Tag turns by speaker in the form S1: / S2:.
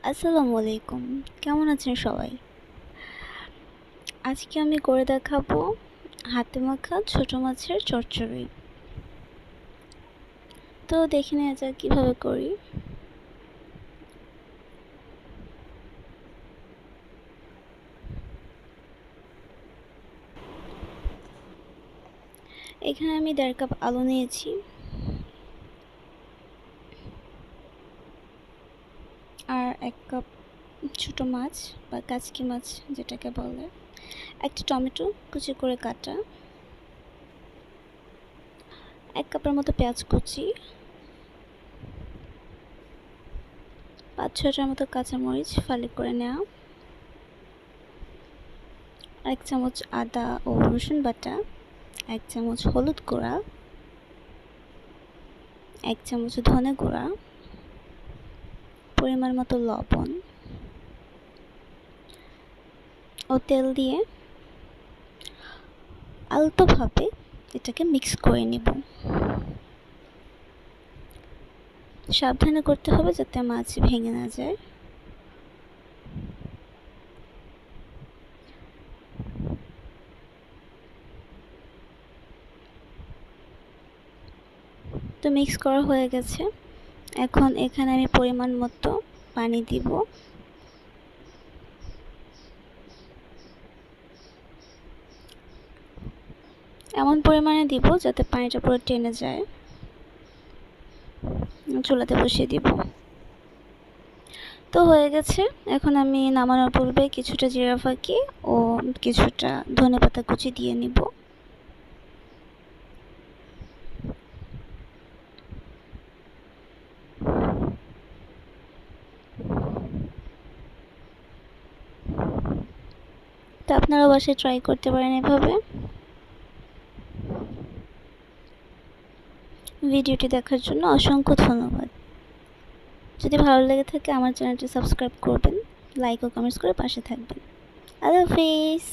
S1: আসসালামু আলাইকুম। কেমন আছেন সবাই? আজকে আমি করে দেখাবো হাতে মাখা ছোট মাছের চচ্চড়ি। তো দেখে নেওয়া যাক কীভাবে করি। এখানে আমি 1.5 কাপ আলু নিয়েছি, আর 1 কাপ ছোট মাছ বা কাচকি মাছ যেটাকে বলে, একটা টমেটো কুচি করে কাটা, 1 কাপের মতো পেঁয়াজ কুচি, 5-6টার মতো কাঁচামরিচ ফালি করে নেওয়া, 1 চামচ আদা ও রসুন বাটা, 1 চামচ হলুদ গুঁড়া, 1 চামচ ধনে গুঁড়া, পরিমাণ মতো লবণ ও তেল দিয়ে আলতোভাবে এটাকে মিক্স করে নিব। সাবধানে করতে হবে যাতে মাছ ভেঙে না যায়। তো মিক্স করা হয়ে গেছে। এখন এখানে আমি পরিমাণ মতো পানি দিব। এমন পরিমাণে দিব যাতে পানিটা পুরো টেনে যায়। চুলাতে বসিয়ে দিব। তো হয়ে গেছে। এখন আমি নামানোর পূর্বে কিছুটা জিরা ফাঁকি ও কিছুটা ধনেপাতা কুচি দিয়ে নিব। তো আপনারাও বাসায় ট্রাই করতে পারেন এভাবে। ভিডিওটি দেখার জন্য অসংখ্য ধন্যবাদ। যদি ভালো লেগে থাকে আমার চ্যানেলটি সাবস্ক্রাইব করবেন, লাইক ও কমেন্টস করে পাশে থাকবেন। আল্লাহ হাফিজ।